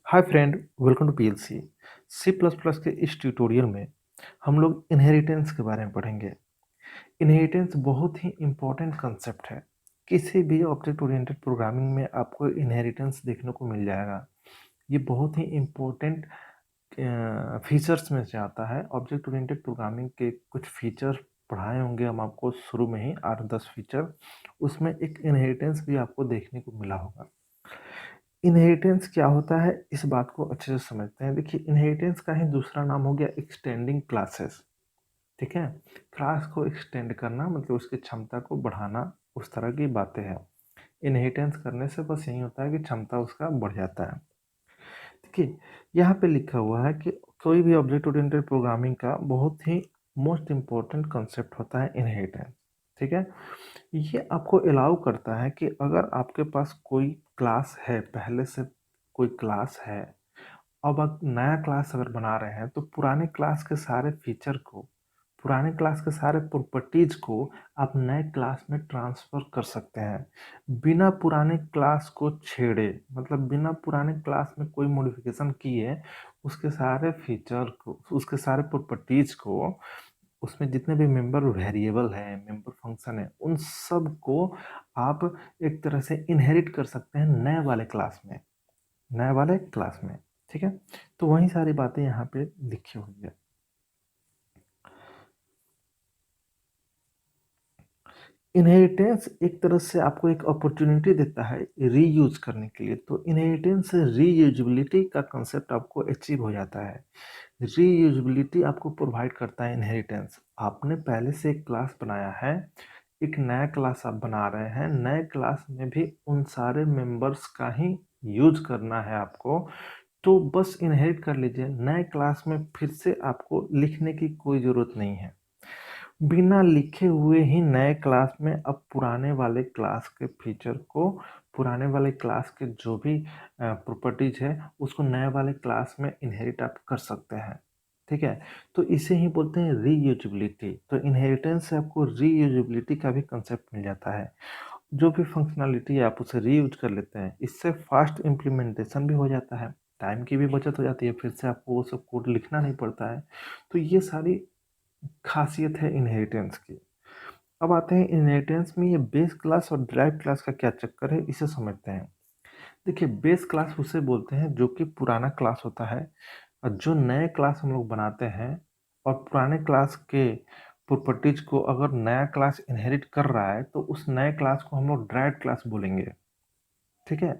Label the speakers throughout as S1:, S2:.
S1: Hi friend, welcome to PLC. C plus plus के इस tutorial में हम लोग इनहेरिटेंस के बारे में पढ़ेंगे। इनहेरिटेंस बहुत ही इम्पोर्टेंट कंसेप्ट है। किसी भी ऑब्जेक्ट ओरिएंटेड प्रोग्रामिंग में आपको इनहेरिटेंस देखने को मिल जाएगा। ये बहुत ही इम्पोर्टेंट फीचर्स में से आता है। ऑब्जेक्ट ओरिएंटेड प्रोग्रामिंग के कुछ फीचर पढ़ाए होंगे हम आपको शुरू में ही, 8-10 फीचर। उसमें एक इनहेरिटेंस भी आपको देखने को मिला होगा। इनहेरिटेंस क्या होता है, इस बात को अच्छे से समझते हैं। देखिए, इनहेरिटेंस का ही दूसरा नाम हो गया एक्सटेंडिंग क्लासेस। ठीक है, क्लास को एक्सटेंड करना मतलब उसकी क्षमता को बढ़ाना, उस तरह की बातें हैं। इनहेरिटेंस करने से बस यही होता है कि क्षमता उसका बढ़ जाता है। देखिए, यहाँ पे लिखा हुआ है कि कोई भी ऑब्जेक्ट ओरिएंटेड प्रोग्रामिंग का बहुत ही मोस्ट इम्पोर्टेंट कंसेप्ट होता है इनहेरिटेंस। ठीक है, ये आपको अलाउ करता है कि अगर आपके पास कोई क्लास है, पहले से कोई क्लास है, अब आप नया क्लास अगर बना रहे हैं तो पुराने क्लास के सारे फीचर को, पुराने क्लास के सारे प्रॉपर्टीज को आप नए क्लास में ट्रांसफ़र कर सकते हैं बिना पुराने क्लास को छेड़े। मतलब बिना पुराने क्लास में कोई मॉडिफिकेशन किए उसके सारे फीचर को, उसके सारे प्रॉपर्टीज को, उसमें जितने भी मेंबर वेरिएबल हैं, मेंबर फंक्शन है, उन सब को आप एक तरह से इनहेरिट कर सकते हैं नए वाले क्लास में, नए वाले क्लास में। ठीक है, तो वही सारी बातें यहाँ पे लिखी हुई है। इनहेरिटेंस एक तरह से आपको एक अपॉर्चुनिटी देता है रीयूज करने के लिए। तो इनहेरिटेंस से रीयूजेबिलिटी का कंसेप्ट आपको अचीव हो जाता है। रीयूजेबिलिटी आपको प्रोवाइड करता है इनहेरिटेंस। आपने पहले से एक क्लास बनाया है, एक नया क्लास आप बना रहे हैं, नए क्लास में भी उन सारे मेंबर्स का ही यूज करना है आपको, तो बस इनहेरिट कर लीजिए। नए क्लास में फिर से आपको लिखने की कोई ज़रूरत नहीं है। बिना लिखे हुए ही नए क्लास में अब पुराने वाले क्लास के फीचर को, पुराने वाले क्लास के जो भी प्रॉपर्टीज है उसको नए वाले क्लास में इनहेरिट आप कर सकते हैं। ठीक है, तो इसे ही बोलते हैं रीयूजेबिलिटी। तो इनहेरिटेंस से आपको रीयूजेबिलिटी का भी कंसेप्ट मिल जाता है। जो भी फंक्शनलिटी है आप उसे रीयूज कर लेते हैं। इससे फास्ट इम्प्लीमेंटेशन भी हो जाता है, टाइम की भी बचत हो जाती है, फिर से आपको वो सब कोड लिखना नहीं पड़ता है। तो ये सारी खासियत है इनहेरिटेंस की। अब आते हैं इनहेरिटेंस में ये बेस क्लास और ड्राइव क्लास का क्या चक्कर है, इसे समझते हैं। देखिए, बेस क्लास उसे बोलते हैं जो कि पुराना क्लास होता है, और जो नए क्लास हम लोग बनाते हैं और पुराने क्लास के प्रॉपर्टीज को अगर नया क्लास इनहेरिट कर रहा है तो उस नए क्लास को हम लोग ड्राइव क्लास बोलेंगे। ठीक है,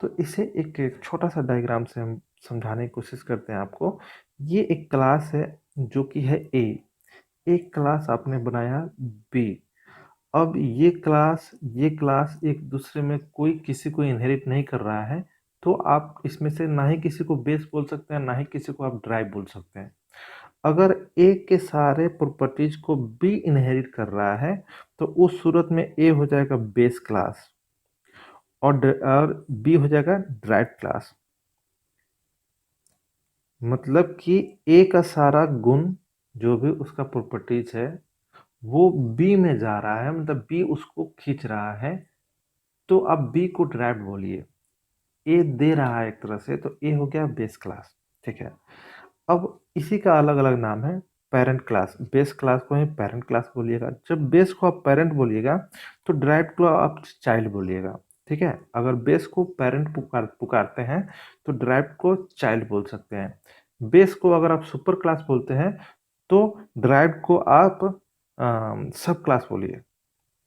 S1: तो इसे एक एक छोटा सा डायग्राम से हम समझाने की कोशिश करते हैं आपको। ये एक क्लास है जो कि है ए, एक क्लास आपने बनाया बी। अब ये क्लास एक दूसरे में कोई किसी को इनहेरिट नहीं कर रहा है, तो आप इसमें से ना ही किसी को बेस बोल सकते हैं, ना ही किसी को आप ड्राइव बोल सकते हैं। अगर ए के सारे प्रॉपर्टीज को बी इनहेरिट कर रहा है तो उस सूरत में ए हो जाएगा बेस क्लास और बी हो जाएगा ड्राइव क्लास। मतलब कि ए का सारा गुण, जो भी उसका प्रॉपर्टीज है, वो बी में जा रहा है, मतलब बी उसको खींच रहा है। तो अब बी को ड्राइव बोलिए, ए दे रहा है एक तरह से, तो ए हो गया बेस क्लास। ठीक है, अब इसी का अलग अलग नाम है पेरेंट क्लास। बेस क्लास को ही पेरेंट क्लास बोलिएगा। जब बेस को आप पेरेंट बोलिएगा तो ड्राइव को आप चाइल्ड बोलिएगा। ठीक है, अगर बेस को पेरेंट पुकारते हैं तो ड्राइव को चाइल्ड बोल सकते हैं। बेस को अगर आप सुपर क्लास बोलते हैं तो ड्राइव को आप सब क्लास बोलिए।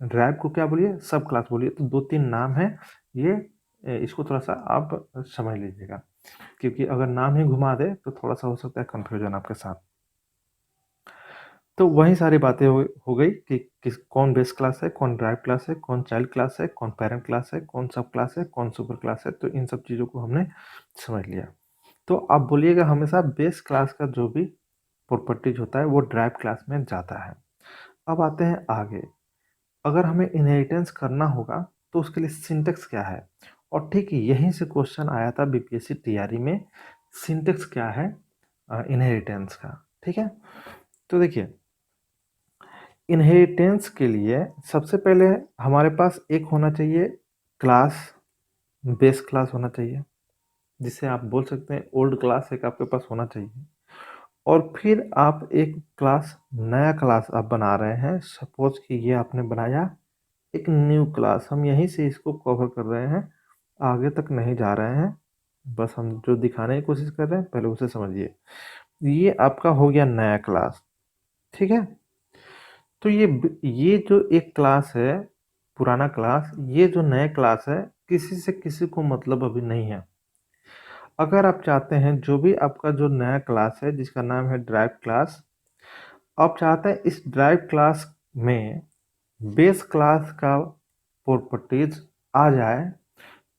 S1: ड्राइव को क्या बोलिए, सब क्लास बोलिए। तो 2-3 नाम है ये, इसको थोड़ा सा आप समझ लीजिएगा, क्योंकि अगर नाम ही घुमा दे तो थोड़ा सा हो सकता है कंफ्यूजन आपके साथ। तो वही सारी बातें हो गई कि किस कौन बेस क्लास है, कौन ड्राइव क्लास है, कौन चाइल्ड क्लास है, कौन पेरेंट क्लास है, कौन सब क्लास है, कौन सुपर क्लास है। तो इन सब चीज़ों को हमने समझ लिया। तो आप बोलिएगा हमेशा बेस क्लास का जो भी प्रॉपर्टीज होता है वो ड्राइव क्लास में जाता है। अब आते हैं आगे। अगर हमें इनहेरिटेंस करना होगा तो उसके लिए सिंटेक्स क्या है, और ठीक यहीं से क्वेश्चन आया था बीपीएससी तैयारी में, सिंटेक्स क्या है इनहेरिटेंस का। ठीक है, तो देखिए, इनहेरिटेंस के लिए सबसे पहले हमारे पास एक होना चाहिए क्लास, बेस क्लास होना चाहिए। जिसे आप बोल सकते हैं ओल्ड क्लास एक आपके पास होना चाहिए। और फिर आप एक क्लास, नया क्लास आप बना रहे हैं। सपोज कि ये आपने बनाया एक न्यू क्लास, हम यहीं से इसको कवर कर रहे हैं, आगे तक नहीं जा रहे हैं, बस हम जो दिखाने की कोशिश कर रहे हैं पहले उसे समझिए। ये आपका हो गया नया क्लास, ठीक है। तो ये जो एक क्लास है, पुराना क्लास, ये जो नया क्लास है, किसी से किसी को मतलब अभी नहीं है। अगर आप चाहते हैं जो भी आपका जो नया क्लास है जिसका नाम है ड्राइव क्लास, आप चाहते हैं इस ड्राइव क्लास में बेस क्लास का प्रॉपर्टीज आ जाए,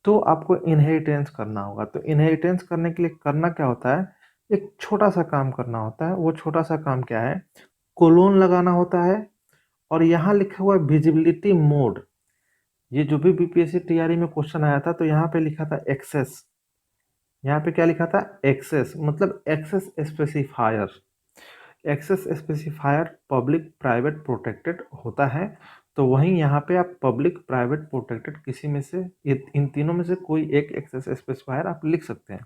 S1: तो आपको इनहेरिटेंस करना होगा। तो इनहेरिटेंस करने के लिए करना क्या होता है, एक छोटा सा काम करना होता है। वो छोटा सा काम क्या है, कोलोन लगाना होता है, और यहाँ लिखा हुआ है विजिबिलिटी मोड। ये जो भी बीपीएससी टीआरई में क्वेश्चन आया था तो यहाँ पे लिखा था एक्सेस, यहाँ पे क्या लिखा था, एक्सेस, मतलब access specifier. Access specifier public private protected होता है। तो वहीं यहाँ पे आप पब्लिक प्राइवेट प्रोटेक्टेड किसी में से, इन तीनों में से कोई एक एक्सेस स्पेसिफायर आप लिख सकते हैं,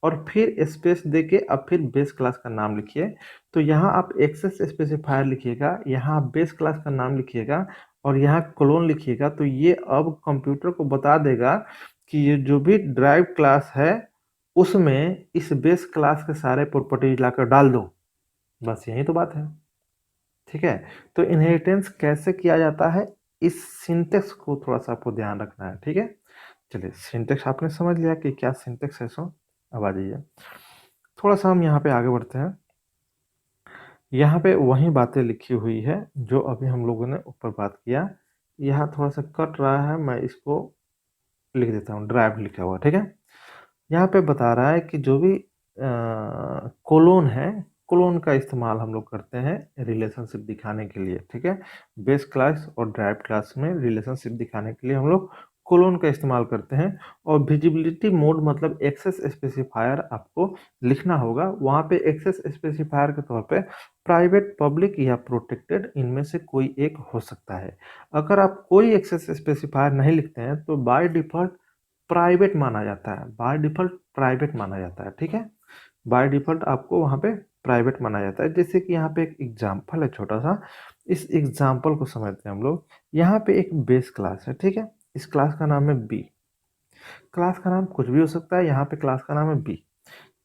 S1: और फिर स्पेस देके अब फिर बेस क्लास का नाम लिखिए। तो यहाँ आप एक्सेस स्पेसिफायर लिखिएगा, यहाँ आप बेस क्लास का नाम लिखिएगा, और यहाँ क्लोन लिखिएगा। तो ये अब कंप्यूटर को बता देगा कि ये जो भी ड्राइव क्लास है उसमें इस बेस क्लास के सारे प्रॉपर्टीज लाकर डाल दो। बस यही तो बात है, ठीक है। तो इनहेरिटेंस कैसे किया जाता है, इस सिंटेक्स को थोड़ा सा आपको ध्यान रखना है, ठीक है। चलिए, सिंटेक्स आपने समझ लिया कि क्या सिंटेक्स है। सो अब आ जाइए, थोड़ा सा हम यहाँ पे आगे बढ़ते हैं। यहाँ पे वही बातें लिखी हुई है जो अभी हम लोगों ने ऊपर बात किया। यहाँ थोड़ा सा कट रहा है, मैं इसको लिख देता हूँ, ड्राइव लिखा हुआ, ठीक है। यहाँ पे बता रहा है कि जो भी कोलोन है, कोलोन का इस्तेमाल हम लोग करते हैं रिलेशनशिप दिखाने के लिए, ठीक है। बेस क्लास और ड्राइव क्लास में रिलेशनशिप दिखाने के लिए हम लोग कोलोन का इस्तेमाल करते हैं। और विजिबिलिटी मोड मतलब एक्सेस स्पेसिफायर आपको लिखना होगा। वहाँ पे एक्सेस स्पेसिफायर के तौर पे प्राइवेट, पब्लिक या प्रोटेक्टेड इनमें से कोई एक हो सकता है। अगर आप कोई एक्सेस स्पेसिफायर नहीं लिखते हैं तो बाय डिफॉल्ट प्राइवेट माना जाता है, बाय डिफॉल्ट प्राइवेट माना जाता है, ठीक है। बाय डिफॉल्ट आपको वहाँ पे प्राइवेट माना जाता है। जैसे कि यहाँ पे एक एग्जाम्पल है छोटा सा, इस एग्जाम्पल को समझते हैं हम लोग। यहाँ पे एक बेस क्लास है, ठीक है। इस क्लास का नाम है बी। क्लास का नाम कुछ भी हो सकता है, यहाँ पे क्लास का नाम है बी।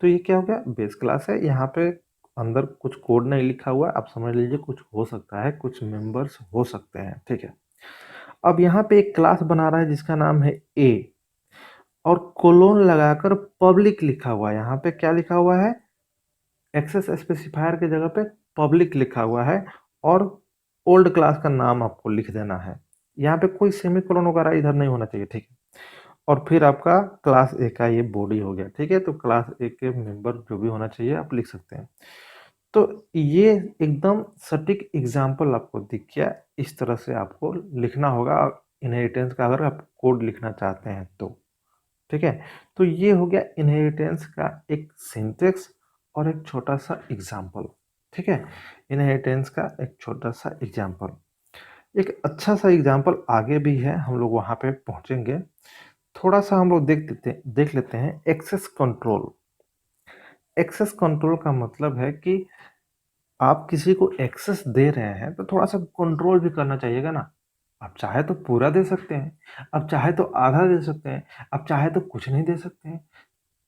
S1: तो ये क्या हो गया, बेस क्लास है। यहाँ पे अंदर कुछ कोड नहीं लिखा हुआ, आप समझ लीजिए कुछ हो सकता है, कुछ मेंबर्स हो सकते हैं, ठीक है। अब यहाँ पे एक क्लास बना रहा है जिसका नाम है ए, और कोलोन लगाकर पब्लिक लिखा हुआ है। यहाँ पे क्या लिखा हुआ है, एक्सेस स्पेसिफायर की जगह पे पब्लिक लिखा हुआ है, और ओल्ड क्लास का नाम आपको लिख देना है। यहाँ पे कोई सेमी कोलोन वगैरह इधर नहीं होना चाहिए, ठीक है। और फिर आपका क्लास ए का ये बॉडी हो गया, ठीक है। तो क्लास ए के मेंबर जो भी होना चाहिए आप लिख सकते हैं। तो ये एकदम सटीक एग्जाम्पल आपको दिख गया। इस तरह से आपको लिखना होगा इनहेरिटेंस का, अगर आप कोड लिखना चाहते हैं तो, ठीक है। तो ये हो गया इनहेरिटेंस का एक सिंटेक्स और एक छोटा सा एग्जाम्पल, ठीक है। इनहेरिटेंस का एक छोटा सा एग्जाम्पल, एक अच्छा सा एग्जाम्पल आगे भी है, हम लोग वहाँ पे पहुँचेंगे। थोड़ा सा हम लोग देख लेते हैं एक्सेस कंट्रोल। एक्सेस कंट्रोल का मतलब है कि आप किसी को एक्सेस दे रहे हैं तो थोड़ा सा कंट्रोल भी करना चाहिएगा ना। आप चाहे तो पूरा दे सकते हैं, आप चाहे तो आधा दे सकते हैं, आप चाहे तो कुछ नहीं दे सकते हैं।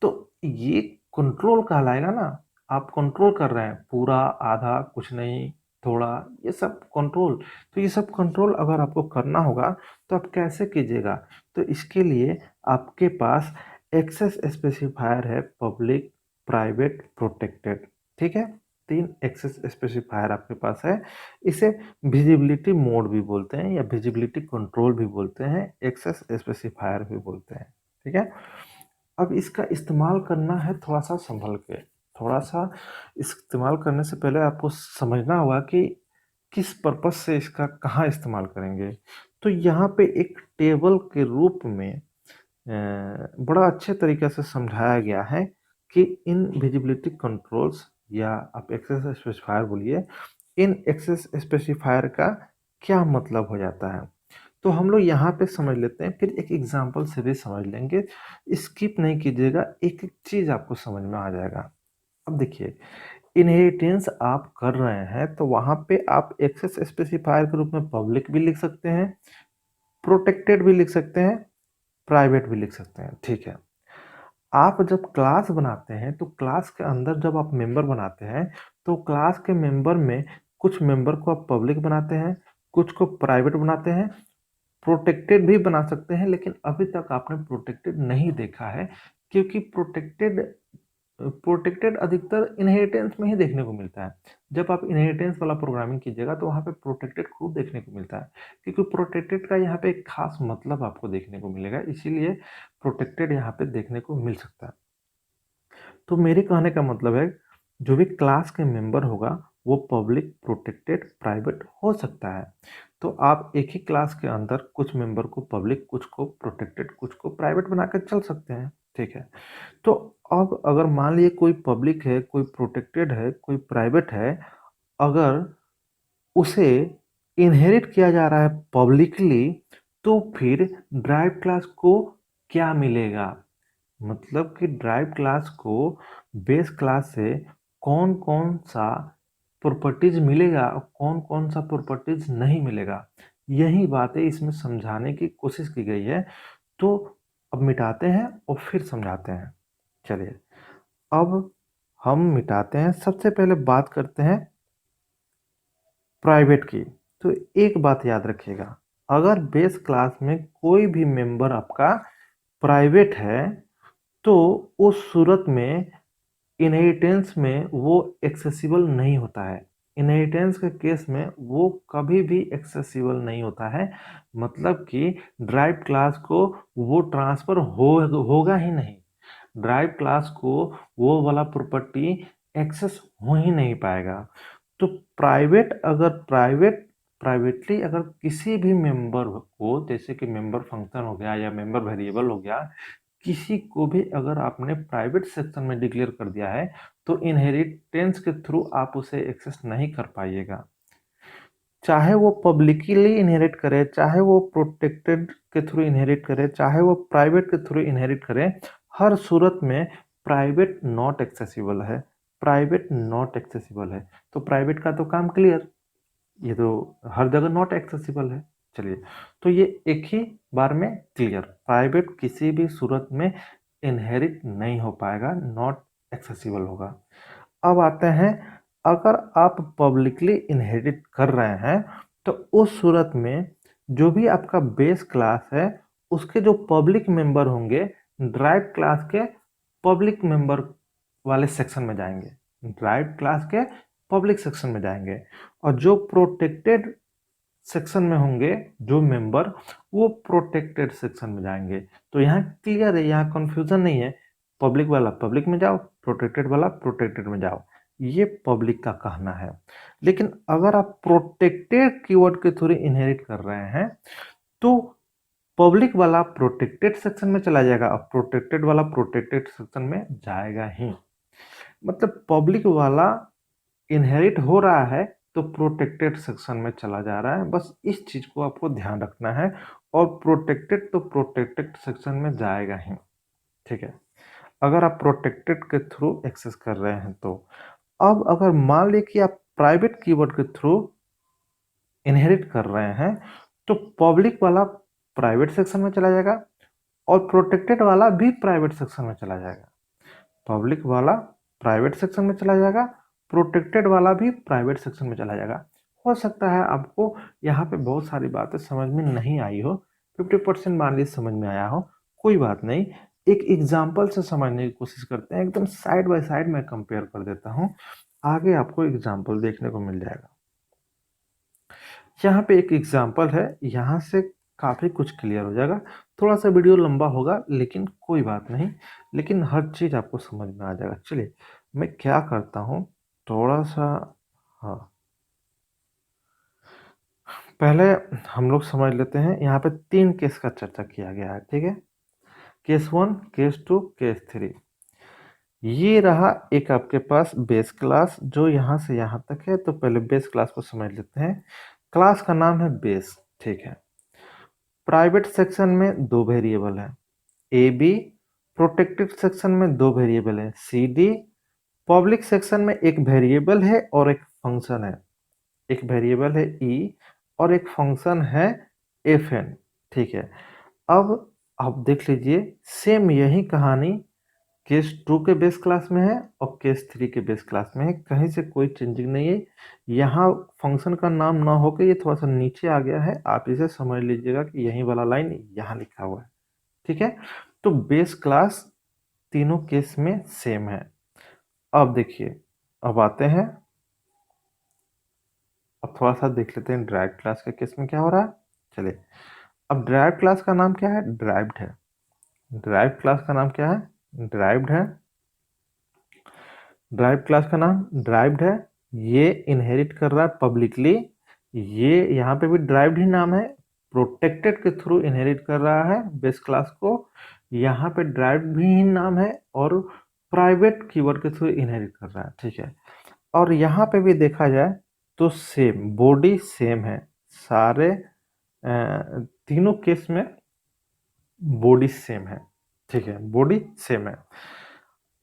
S1: तो ये कंट्रोल कहलाएगा ना। आप कंट्रोल कर रहे हैं, पूरा, आधा, कुछ नहीं, थोड़ा, ये सब कंट्रोल। तो ये सब कंट्रोल अगर आपको करना होगा तो आप कैसे कीजिएगा, तो इसके लिए आपके पास एक्सेस स्पेसिफायर है, पब्लिक, प्राइवेट, प्रोटेक्टेड, ठीक है। 3 एक्सेस स्पेसिफायर आपके पास है। इसे विजिबिलिटी मोड भी बोलते हैं, या विजिबिलिटी कंट्रोल भी बोलते हैं, एक्सेस स्पेसिफायर भी बोलते हैं, ठीक है। अब इसका इस्तेमाल करना है थोड़ा सा संभल के। थोड़ा सा इस्तेमाल करने से पहले आपको समझना होगा कि किस पर्पस से इसका कहाँ इस्तेमाल करेंगे। तो यहाँ पे एक टेबल के रूप में बड़ा अच्छे तरीके से समझाया गया है कि इन विजिबिलिटी कंट्रोल्स, या आप एक्सेस स्पेसिफायर बोलिए, इन एक्सेस स्पेसिफायर का क्या मतलब हो जाता है। तो हम लोग यहाँ पे समझ लेते हैं, फिर एक एग्जांपल से भी समझ लेंगे। स्किप नहीं कीजिएगा, एक एक चीज आपको समझ में आ जाएगा। अब देखिए, इनहेरिटेंस आप कर रहे हैं तो वहां पे आप एक्सेस स्पेसिफायर के रूप में पब्लिक भी लिख सकते हैं, प्रोटेक्टेड भी लिख सकते हैं, प्राइवेट भी लिख सकते हैं। ठीक है, आप जब क्लास बनाते हैं तो क्लास के अंदर जब आप मेंबर बनाते हैं तो क्लास के मेंबर में कुछ मेंबर को आप पब्लिक बनाते हैं, कुछ को प्राइवेट बनाते हैं, प्रोटेक्टेड भी बना सकते हैं। लेकिन अभी तक आपने प्रोटेक्टेड नहीं देखा है, क्योंकि प्रोटेक्टेड प्रोटेक्टेड अधिकतर इनहेरिटेंस में ही देखने को मिलता है। जब आप इनहेरिटेंस वाला प्रोग्रामिंग कीजिएगा तो वहाँ पे प्रोटेक्टेड खूब देखने को मिलता है, क्योंकि प्रोटेक्टेड का यहाँ पे एक खास मतलब आपको देखने को मिलेगा, इसीलिए प्रोटेक्टेड यहाँ पे देखने को मिल सकता है। तो मेरे कहने का मतलब है, जो भी क्लास के मेंबर होगा वो पब्लिक, प्रोटेक्टेड, प्राइवेट हो सकता है। तो आप एक ही क्लास के अंदर कुछ मेंबर को पब्लिक, कुछ को प्रोटेक्टेड, कुछ को प्राइवेट बनाकर चल सकते हैं। ठीक है, तो अब अगर मान लीजिए कोई पब्लिक है, कोई प्रोटेक्टेड है, कोई प्राइवेट है, अगर उसे इनहेरिट किया जा रहा है पब्लिकली, तो फिर ड्राइव क्लास को क्या मिलेगा? मतलब कि ड्राइव क्लास को बेस क्लास से कौन कौन सा प्रॉपर्टीज मिलेगा और कौन कौन सा प्रॉपर्टीज नहीं मिलेगा, यही बातें इसमें समझाने की कोशिश की गई है। तो अब मिटाते हैं और फिर समझाते हैं। चलिए, अब हम मिटाते हैं। सबसे पहले बात करते हैं प्राइवेट की। तो एक बात याद रखिएगा, अगर बेस क्लास में कोई भी मेंबर आपका प्राइवेट है तो उस सूरत में इनहेरिटेंस में वो एक्सेसिबल नहीं होता है। इनहेरिटेंस के केस में वो कभी भी एक्सेसिबल नहीं होता है, मतलब कि ड्राइव क्लास को वो ट्रांसफर होगा ही नहीं। ड्राइव क्लास को वो वाला प्रॉपर्टी एक्सेस हो ही नहीं पाएगा। तो प्राइवेटली अगर किसी भी मेंबर को, जैसे कि मेंबर फंक्शन हो गया या मेंबर वेरिएबल हो गया, किसी को भी अगर आपने प्राइवेट सेक्शन में डिक्लेयर कर दिया है तो इनहेरिटेंस के थ्रू आप उसे एक्सेस नहीं कर पाइएगा। चाहे वो पब्लिकली इनहेरिट करे, चाहे वो प्रोटेक्टेड के थ्रू इनहेरिट करे, चाहे वो प्राइवेट के थ्रू इनहेरिट करे, हर सूरत में प्राइवेट नॉट एक्सेसिबल है। प्राइवेट नॉट एक्सेसिबल है, तो प्राइवेट का तो काम क्लियर, ये तो हर जगह नॉट एक्सेसिबल है। चलिए, तो ये एक ही बार में क्लियर, प्राइवेट किसी भी सूरत में इनहेरिट नहीं हो पाएगा, नॉट एक्सेसिबल होगा। अब आते हैं, अगर आप पब्लिकली इनहेरिट कर रहे हैं तो उस सूरत में जो भी आपका बेस क्लास है उसके जो पब्लिक मेंबर होंगे ड्राइव क्लास के पब्लिक मेंबर वाले सेक्शन में जाएंगे, ड्राइव क्लास के पब्लिक सेक्शन में जाएंगे, और जो प्रोटेक्टेड सेक्शन में होंगे जो मेंबर, वो प्रोटेक्टेड सेक्शन में जाएंगे। तो यहाँ क्लियर है, यहाँ कंफ्यूजन नहीं है। पब्लिक वाला पब्लिक में जाओ, प्रोटेक्टेड वाला प्रोटेक्टेड में जाओ, ये पब्लिक का कहना है। लेकिन अगर आप प्रोटेक्टेड कीवर्ड के थ्रू इनहेरिट कर रहे हैं तो पब्लिक वाला प्रोटेक्टेड सेक्शन में चला जाएगा और प्रोटेक्टेड वाला प्रोटेक्टेड सेक्शन में जाएगा ही। मतलब पब्लिक वाला इनहेरिट हो रहा है तो प्रोटेक्टेड सेक्शन में चला जा रहा है, बस इस चीज को आपको ध्यान रखना है। और प्रोटेक्टेड तो प्रोटेक्टेड सेक्शन में जाएगा ही। ठीक है, अगर आप प्रोटेक्टेड के थ्रू एक्सेस कर रहे हैं तो। अब अगर मान ली कि आप प्राइवेट कीवर्ड के थ्रू इनहेरिट कर रहे हैं तो पब्लिक वाला प्राइवेट सेक्शन में चला जाएगा और प्रोटेक्टेड वाला भी प्राइवेट सेक्शन में चला जाएगा। पब्लिक वाला प्राइवेट सेक्शन में चला जाएगा, प्रोटेक्टेड वाला भी प्राइवेट सेक्शन में चला जाएगा। हो सकता है आपको यहाँ पे बहुत सारी बातें समझ में नहीं आई हो, 50% मान लीजिए समझ में आया हो, कोई बात नहीं। एक एग्जाम्पल से समझने की कोशिश करते हैं, एकदम साइड बाय साइड में कंपेयर कर देता हूँ, आगे आपको एग्जाम्पल देखने को मिल जाएगा। यहाँ पे एक एग्जाम्पल है, यहाँ से काफ़ी कुछ क्लियर हो जाएगा। थोड़ा सा वीडियो लंबा होगा लेकिन कोई बात नहीं, लेकिन हर चीज़ आपको समझ में आ जाएगा। चलिए, मैं क्या करता हूँ, थोड़ा सा, हाँ, पहले हम लोग समझ लेते हैं। यहाँ पे 3 केस का चर्चा किया गया है, ठीक है। Case 1, case 2, case 3। ये रहा एक आपके पास बेस क्लास जो यहाँ से यहाँ तक है। तो पहले बेस क्लास को समझ लेते हैं। क्लास का नाम है बेस, ठीक है। प्राइवेट सेक्शन में 2 वेरिएबल है, ए बी। प्रोटेक्टेड सेक्शन में 2 वेरिएबल है, सी डी। पब्लिक सेक्शन में एक वेरिएबल है और एक फंक्शन है, एक वेरिएबल है ई और एक फंक्शन है एफ एन। ठीक है, अब आप देख लीजिए सेम यही कहानी केस 2 के बेस क्लास में है और केस 3 के बेस क्लास में है, कहीं से कोई चेंजिंग नहीं है। यहाँ फंक्शन का नाम ना होकर ये थोड़ा सा नीचे आ गया है, आप इसे समझ लीजिएगा कि यही वाला लाइन यहाँ लिखा हुआ है। ठीक है, तो बेस क्लास तीनों केस में सेम है। अब देखिए, अब आते हैं, अब थोड़ा सा देख लेते हैं ड्राइव क्लास के केस में क्या हो रहा है। चलिए, अब ड्राइव क्लास का नाम क्या है, ड्राइव्ड है। ड्राइव क्लास का नाम क्या है, ड्राइव्ड है। ड्राइव क्लास का नाम ड्राइव्ड है। ये इनहेरिट कर रहा है पब्लिकली, ये यहाँ पे भी ड्राइव्ड ही नाम है, प्रोटेक्टेड के थ्रू इनहेरिट कर रहा है बेस क्लास को। यहाँ पे ड्राइव्ड भी ही नाम है और प्राइवेट कीवर्ड के थ्रू इनहेरिट कर रहा है। ठीक है, और यहाँ पे भी देखा जाए तो सेम बॉडी सेम है, सारे तीनों केस में बॉडी सेम है। ठीक है, बॉडी सेम है।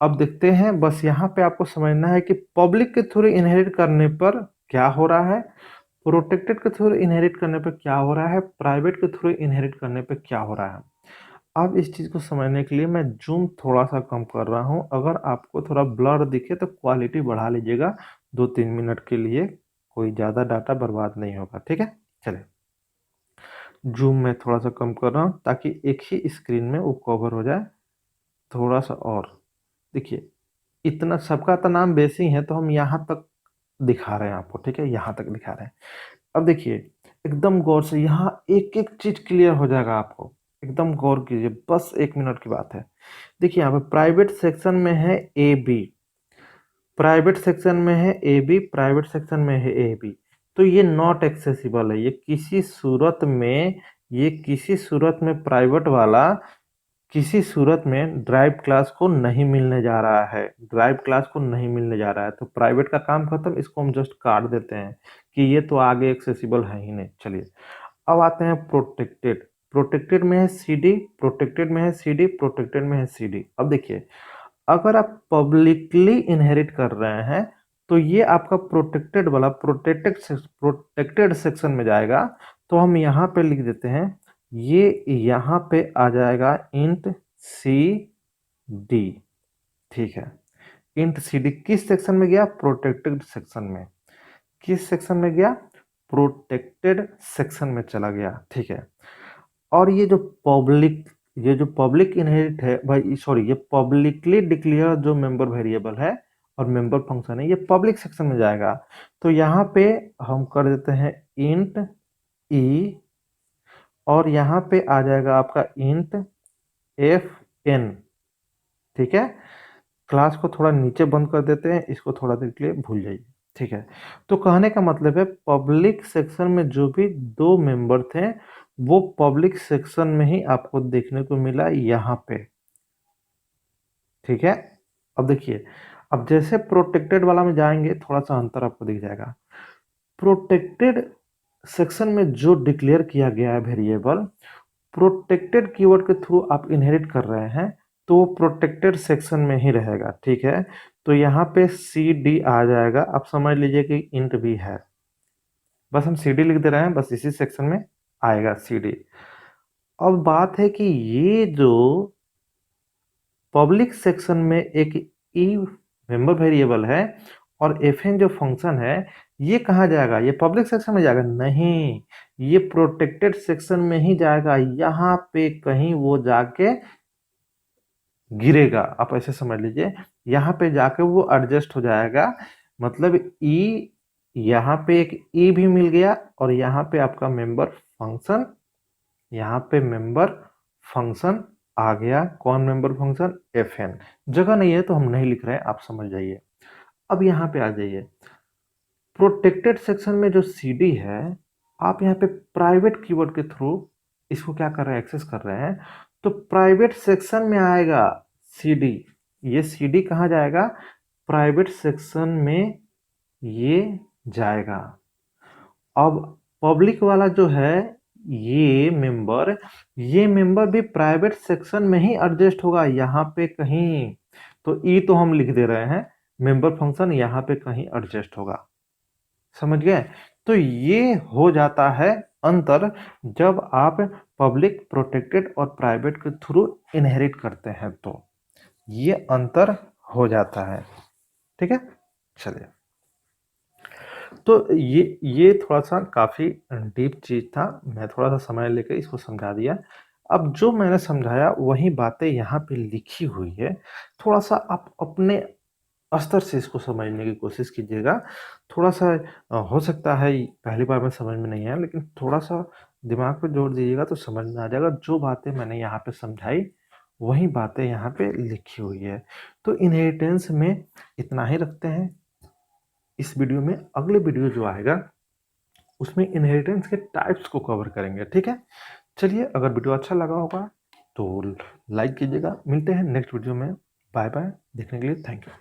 S1: अब देखते हैं, बस यहाँ पे आपको समझना है कि पब्लिक के थ्रू इनहेरिट करने पर क्या हो रहा है, प्रोटेक्टेड के थ्रू इनहेरिट करने पर क्या हो रहा है, प्राइवेट के थ्रू इनहेरिट करने पर क्या हो रहा है। अब इस चीज़ को समझने के लिए मैं जूम थोड़ा सा कम कर रहा हूँ, अगर आपको थोड़ा ब्लर दिखे तो क्वालिटी बढ़ा लीजिएगा 2-3 मिनट के लिए, कोई ज़्यादा डाटा बर्बाद नहीं होगा। ठीक है, चलिए जूम में थोड़ा सा कम कर रहा हूँ ताकि एक ही स्क्रीन में वो कवर हो जाए। थोड़ा सा और देखिए, इतना सबका तो नाम बेसी है तो हम यहाँ तक दिखा रहे हैं आपको। ठीक है, यहाँ तक दिखा रहे हैं। अब देखिए एकदम गौर से, यहाँ एक एक चीज क्लियर हो जाएगा आपको, एकदम गौर कीजिए, बस 1 मिनट की बात है। देखिए यहाँ पे प्राइवेट सेक्शन में है ए बी, प्राइवेट सेक्शन में है ए बी, प्राइवेट सेक्शन में है ए बी, तो ये नॉट एक्सेसिबल है, ये किसी सूरत में, ये किसी सूरत में प्राइवेट वाला किसी सूरत में ड्राइव क्लास को नहीं मिलने जा रहा है, ड्राइव क्लास को नहीं मिलने जा रहा है, तो प्राइवेट का काम खत्म, इसको हम जस्ट काट देते हैं कि ये तो आगे एक्सेसिबल है ही नहीं। चलिए अब आते हैं प्रोटेक्टेड। प्रोटेक्टेड में है सी डी, प्रोटेक्टेड में है सी डी, प्रोटेक्टेड में है सी डी। अब देखिए, अगर आप पब्लिकली इनहेरिट कर रहे हैं तो ये आपका प्रोटेक्टेड वाला प्रोटेक्टेड सेक्शन में जाएगा, तो हम यहाँ पे लिख देते हैं, ये यहाँ पे आ जाएगा इंट सी डी। ठीक है, इंट सी डी किस सेक्शन में गया, प्रोटेक्टेड सेक्शन में। किस सेक्शन में गया, प्रोटेक्टेड सेक्शन में चला गया। ठीक है, और ये जो पब्लिक इनहेरिट है भाई, सॉरी, ये पब्लिकली डिक्लेयर जो मेंबर वेरिएबल है और मेंबर फंक्शन है, ये पब्लिक सेक्शन में जाएगा, तो यहाँ पे हम कर देते हैं इंट ई और यहाँ पे आ जाएगा आपका इंट एफ एन। ठीक है, क्लास को थोड़ा नीचे बंद कर देते हैं, इसको थोड़ा देर के लिए भूल जाइए। ठीक है, तो कहने का मतलब है पब्लिक सेक्शन में जो भी 2 मेंबर थे वो पब्लिक सेक्शन में ही आपको देखने को मिला यहाँ पे। ठीक है, अब देखिए, अब जैसे प्रोटेक्टेड वाला में जाएंगे थोड़ा सा अंतर आपको दिख जाएगा। प्रोटेक्टेड सेक्शन में जो डिक्लेयर किया गया है वेरिएबल, प्रोटेक्टेड कीवर्ड के थ्रू आप इनहेरिट कर रहे हैं तो प्रोटेक्टेड सेक्शन में ही रहेगा। ठीक है, तो यहाँ पे सी डी आ जाएगा, आप समझ लीजिए कि इंट भी है, बस हम सी डी लिख दे रहे हैं, बस इसी सेक्शन में आएगा सी डी। अब बात है कि ये जो पब्लिक सेक्शन में एक ई मेंबर वेरिएबल है और एफ एन जो फंक्शन है, ये कहाँ जाएगा, ये पब्लिक सेक्शन में जाएगा नहीं, ये प्रोटेक्टेड सेक्शन में ही जाएगा, यहाँ पे कहीं वो जाके गिरेगा। आप ऐसे समझ लीजिए, यहाँ पे जाके वो एडजस्ट हो जाएगा, मतलब ई, यहाँ पे एक ई भी मिल गया और यहाँ पे आपका मेंबर फंक्शन, यहाँ पे मेंबर फंक्शन आ गया। कौन मेंबर फंक्शन, एफ एन। जगह नहीं है तो हम नहीं लिख रहे हैं, आप समझ जाइए। अब यहाँ पे आ जाइए, प्रोटेक्टेड सेक्शन में जो सी डी है, आप यहाँ पे प्राइवेट कीवर्ड के थ्रू इसको क्या कर रहे हैं, एक्सेस कर रहे हैं, तो प्राइवेट सेक्शन में आएगा सी डी। ये सी डी कहाँ जाएगा, प्राइवेट सेक्शन में ये जाएगा। अब पब्लिक वाला जो है ये मेंबर भी प्राइवेट सेक्शन में ही एडजस्ट होगा, यहाँ पे कहीं। तो ई तो हम लिख दे रहे हैं, मेंबर फंक्शन यहाँ पे कहीं एडजस्ट होगा। समझ गए? तो ये हो जाता है अंतर जब आप पब्लिक, प्रोटेक्टेड और प्राइवेट के थ्रू इनहेरिट करते हैं, तो ये अंतर हो जाता है। ठीक है, चलिए। तो ये थोड़ा सा काफी डीप चीज था, मैं थोड़ा सा समय लेकर इसको समझा दिया। अब जो मैंने समझाया वही बातें यहाँ पे लिखी हुई है, थोड़ा सा आप अपने स्तर से इसको समझने की कोशिश कीजिएगा। थोड़ा सा हो सकता है पहली बार में समझ में नहीं आया, लेकिन थोड़ा सा दिमाग पे जोर दीजिएगा तो समझ में आ जाएगा। जो बातें मैंने यहाँ पे समझाई वही बातें यहाँ पे लिखी हुई है। तो इनहेरिटेंस में इतना ही रखते हैं इस वीडियो में। अगले वीडियो जो आएगा उसमें इनहेरिटेंस के टाइप्स को कवर करेंगे। ठीक है, चलिए, अगर वीडियो अच्छा लगा होगा तो लाइक कीजिएगा। मिलते हैं नेक्स्ट वीडियो में। बाय बाय, देखने के लिए थैंक यू।